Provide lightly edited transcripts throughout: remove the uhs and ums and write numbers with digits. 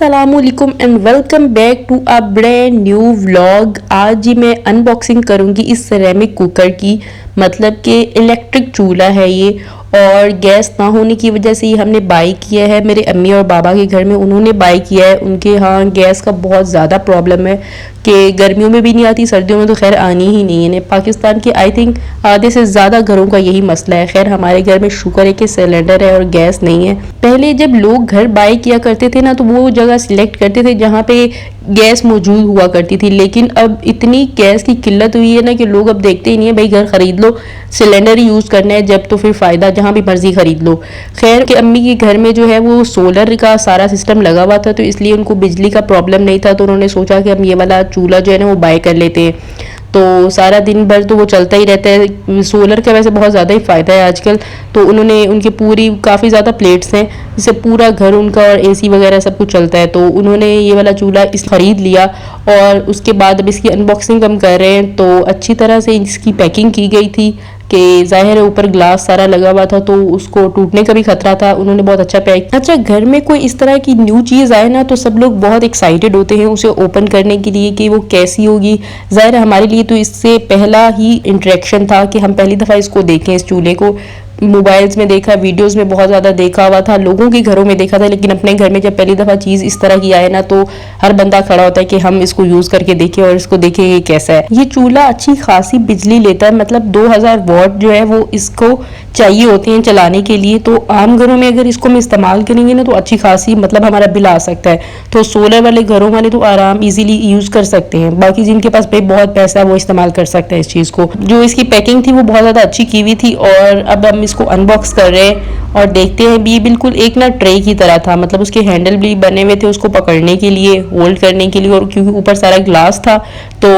अस्सलामुअलैकुम and welcome back to a brand new vlog. आज ही मैं अनबॉक्सिंग करूंगी इस सिरेमिक कुकर की, मतलब कि इलेक्ट्रिक चूल्हा है ये और गैस ना होने की वजह से ये हमने बाई किया है। मेरे अम्मी और बाबा के घर में उन्होंने बाई किया है। उनके यहाँ गैस का बहुत ज़्यादा प्रॉब्लम है कि गर्मियों में भी नहीं आती, सर्दियों में तो खैर आनी ही नहीं है। पाकिस्तान के आई थिंक आधे से ज़्यादा घरों का यही मसला है। खैर हमारे घर में शुक्र है कि सिलेंडर है और गैस नहीं है। पहले जब लोग घर बाई किया करते थे ना, तो वो जगह सिलेक्ट करते थे जहाँ पे गैस मौजूद हुआ करती थी, लेकिन अब इतनी गैस की किल्लत हुई है ना कि लोग अब देखते ही नहीं है, भाई घर खरीद लो, सिलेंडर ही यूज़ करना है जब तो फिर फ़ायदा, जहाँ भी मर्जी खरीद लो। खैर कि अम्मी के घर में जो है वो सोलर का सारा सिस्टम लगा हुआ था, तो इसलिए उनको बिजली का प्रॉब्लम नहीं था, तो उन्होंने सोचा कि हम ये वाला चूल्हा जो है ना वो बाय कर लेते हैं। तो सारा दिन भर तो वो चलता ही रहता है। सोलर का वैसे बहुत ज़्यादा ही फ़ायदा है आजकल। तो उन्होंने उनकी पूरी काफ़ी ज़्यादा प्लेट्स हैं जिससे पूरा घर उनका और एसी वगैरह सब कुछ चलता है, तो उन्होंने ये वाला चूल्हा इस ख़रीद लिया। और उसके बाद अब इसकी अनबॉक्सिंग हम कर रहे हैं। तो अच्छी तरह से इसकी पैकिंग की गई थी कि ज़ाहिर है ऊपर ग्लास सारा लगा हुआ था, तो उसको टूटने का भी खतरा था। उन्होंने बहुत अच्छा पैक। अच्छा, घर में कोई इस तरह की न्यू चीज़ आए ना तो सब लोग बहुत एक्साइटेड होते हैं उसे ओपन करने के लिए कि वो कैसी होगी। ज़ाहिर है हमारे लिए तो इससे पहला ही इंटरेक्शन था कि हम पहली दफ़ा इसको देखें, इस चूल्हे को। मोबाइल्स में देखा, वीडियोस में बहुत ज़्यादा देखा हुआ था, लोगों के घरों में देखा था, लेकिन अपने घर में जब पहली दफ़ा चीज़ इस तरह की आए ना तो हर बंदा खड़ा होता है कि हम इसको यूज़ करके देखें और इसको देखें ये कैसा है। ये चूल्हा अच्छी खासी बिजली लेता है, मतलब 2000 वॉट जो है वो इसको चाहिए होते हैं चलाने के लिए। तो आम घरों में अगर इसको हम इस्तेमाल करेंगे ना तो अच्छी खासी मतलब हमारा बिल आ सकता है। तो सोलर वाले घरों वाले तो आराम इजीली यूज़ कर सकते हैं, बाकी जिनके पास भाई बहुत पैसा है वो इस्तेमाल कर सकते हैं इस चीज़ को। जो इसकी पैकिंग थी वो बहुत ज़्यादा अच्छी की हुई थी। और अब हम इसको अनबॉक्स कर रहे हैं और देखते हैं। भी बिल्कुल एक ना ट्रे की तरह था, मतलब उसके हैंडल भी बने हुए थे उसको पकड़ने के लिए, होल्ड करने के लिए, और क्योंकि ऊपर सारा ग्लास था तो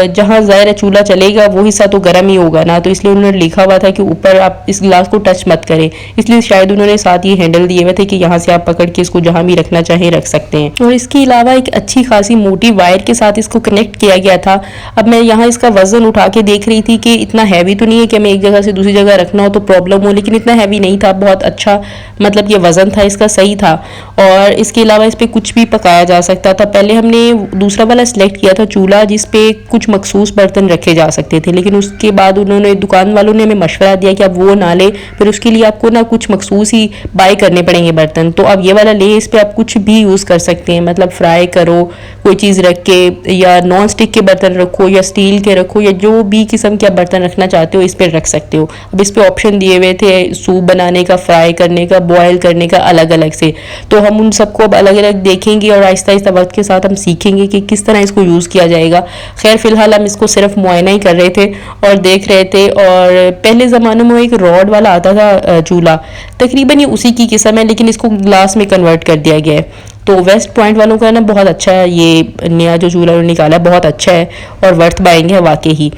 जहाँ ज़ाहिर है चूल्हा चलेगा वो हिस्सा तो गर्म ही होगा ना, तो इसलिए उन्होंने लिखा हुआ था कि ऊपर आप इस ग्लास को टच मत करें, इसलिए शायद उन्होंने साथ ये हैंडल दिए हुए थे कि यहाँ से आप पकड़ के इसको जहाँ भी रखना चाहें रख सकते हैं। और इसके अलावा एक अच्छी खासी मोटी वायर के साथ इसको कनेक्ट किया गया था। अब मैं यहाँ इसका वजन उठा के देख रही थी कि इतना हैवी तो नहीं है कि हमें एक जगह से दूसरी जगह रखना हो तो प्रॉब्लम हो, लेकिन इतना हैवी नहीं था, बहुत अच्छा मतलब ये वजन था इसका, सही था। और इसके अलावा इस पर कुछ भी पकाया जा सकता था। पहले हमने दूसरा वाला सिलेक्ट किया था चूल्हा जिस पे कुछ मखसूस बर्तन रखे जा सकते थे, लेकिन उसके बाद उन्होंने दुकान वालों ने हमें मशवरा दिया कि आप वो ना ले, फिर उसके लिए आपको ना कुछ मखसूस ही बाय करने पड़ेंगे बर्तन। तो अब ये वाला ले, इस पे आप कुछ भी यूज़ कर सकते हैं, मतलब फ्राई करो कोई चीज़ रख के, या नॉन स्टिक के बर्तन रखो या स्टील के रखो, या जो भी किस्म के आप बर्तन रखना चाहते हो इस पर रख सकते हो। अब इस पे ऑप्शन दिए हुए थे सूप बनाने का, फ्राई करने का, बॉयल करने का, अलग अलग से। तो हम उन सबको अब अलग अलग देखेंगे और आहिस्ता आहिस्ता वक्त के साथ हम सीखेंगे कि किस तरह इसको यूज़ किया जाएगा। खैर फिलहाल हम इसको सिर्फ मुआयना ही कर रहे थे और देख रहे थे। और पहले ज़माने में एक रॉड वाला आता था चूल्हा, तकरीबन ये उसी की किस्म है, लेकिन इसको ग्लास में कन्वर्ट कर दिया गया है। तो वेस्ट पॉइंट वालों का ना बहुत अच्छा है, ये नया जो चूल्हा निकाला है बहुत अच्छा है और वर्थ बाइंग है वाकई ही।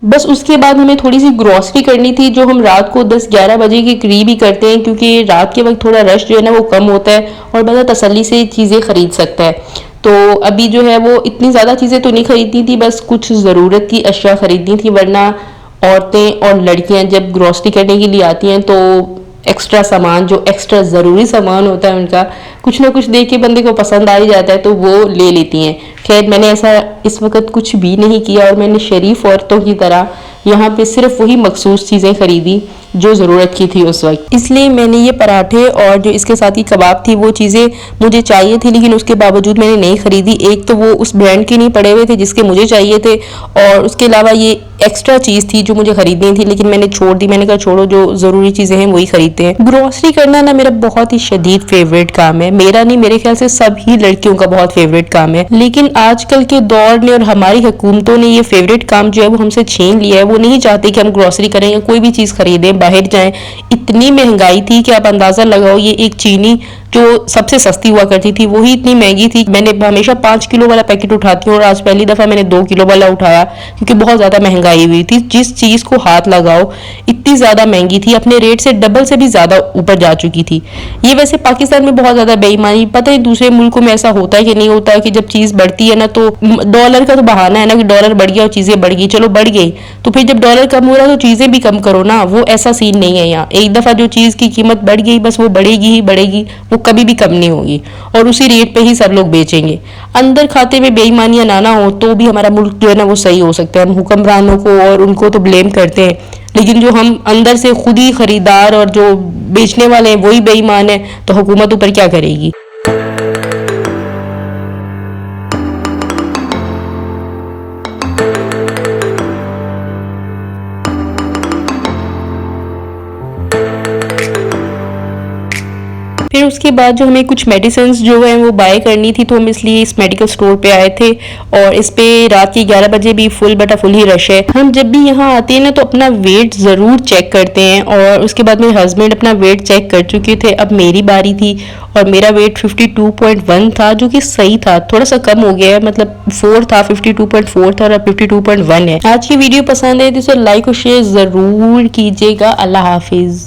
बस उसके बाद हमें थोड़ी सी ग्रॉसरी करनी थी, जो हम रात को 10-11 बजे के करीब ही करते हैं, क्योंकि रात के वक्त थोड़ा रश जो है ना वो कम होता है और बड़ा तसल्ली से चीज़ें खरीद सकता है। तो अभी जो है वो इतनी ज़्यादा चीज़ें तो नहीं खरीदनी थी, बस कुछ ज़रूरत की अशिया खरीदनी थी, वरना औरतें और लड़कियां जब ग्रॉसरी करने के लिए आती हैं तो एक्स्ट्रा सामान, जो एक्स्ट्रा ज़रूरी सामान होता है उनका, कुछ ना कुछ देख के बंदे को पसंद आ ही जाता है तो वो ले लेती हैं। खैर मैंने ऐसा इस वक्त कुछ भी नहीं किया और मैंने शरीफ औरतों की तरह यहाँ पे सिर्फ वही मखसूस चीज़ें खरीदी जो ज़रूरत की थी उस वक्त। इसलिए मैंने ये पराठे और जो इसके साथ ही कबाब थी वो चीज़ें मुझे चाहिए थी, लेकिन उसके बावजूद मैंने नहीं खरीदी। एक तो वो उस ब्रांड के नहीं पड़े हुए थे जिसके मुझे चाहिए थे, और उसके अलावा ये एक्स्ट्रा चीज़ थी जो मुझे खरीदनी थी, लेकिन मैंने छोड़ दी। मैंने कहा छोड़ो, जो ज़रूरी चीज़ें हैं वही खरीदते हैं। ग्रॉसरी करना ना मेरा बहुत ही शदीद फेवरेट काम है, मेरा नहीं मेरे ख्याल से सभी लड़कियों का बहुत फेवरेट काम है। लेकिन आजकल के दौर ने और हमारी हुकूमतों ने ये फेवरेट काम जो है वो हमसे छीन लिया है। वो नहीं चाहते कि हम ग्रॉसरी करें या कोई भी चीज़ खरीदें, बाहर जाएं। इतनी महंगाई थी कि आप अंदाज़ा लगाओ, ये एक चीनी जो सबसे सस्ती हुआ करती थी वही इतनी महंगी थी। मैंने हमेशा 5 किलो वाला पैकेट उठाती हूँ और आज पहली दफा मैंने 2 किलो वाला उठाया क्योंकि बहुत ज्यादा महंगाई हुई थी। जिस चीज को हाथ लगाओ इतनी ज्यादा महंगी थी, अपने रेट से डबल से भी ज्यादा ऊपर जा चुकी थी। ये वैसे पाकिस्तान में बहुत ज्यादा बेईमानी, पता है दूसरे मुल्कों में ऐसा होता है कि नहीं होता है कि जब चीज बढ़ती है ना तो डॉलर का तो बहाना है ना कि डॉलर बढ़ गया और चीजें बढ़ गई, चलो बढ़ गई तो फिर जब डॉलर कम हो रहा है तो चीजें भी कम करो ना। वो ऐसा सीन नहीं है यहाँ। एक दफा जो चीज की कीमत बढ़ गई बस वो बढ़ेगी ही बढ़ेगी, वो कभी भी कम नहीं होगी और उसी रेट पे ही सब लोग बेचेंगे। अंदर खाते में बेईमानियां ना हो तो भी हमारा मुल्क जो है ना वो सही हो सकता है। हम हुक्मरानों को और उनको तो ब्लेम करते हैं, लेकिन जो हम अंदर से खुद ही खरीदार और जो बेचने वाले हैं वही बेईमान है तो हुकूमत ऊपर क्या करेगी। फिर उसके बाद जो हमें कुछ मेडिसिन जो है वो बाय करनी थी तो हम इसलिए इस मेडिकल स्टोर पे आए थे और इस पे रात के 11 बजे भी फुल बटा फुल ही रश है। हम जब भी यहाँ आते हैं ना तो अपना वेट ज़रूर चेक करते हैं और उसके बाद मेरे हस्बैंड अपना वेट चेक कर चुके थे। अब मेरी बारी थी और मेरा वेट 52.1 था जो कि सही था, थोड़ा सा कम हो गया है, मतलब 4 था, 52.4 था और अब 52.1 है। आज की वीडियो पसंद है तो इसे लाइक और शेयर ज़रूर कीजिएगा। अल्लाह हाफिज़।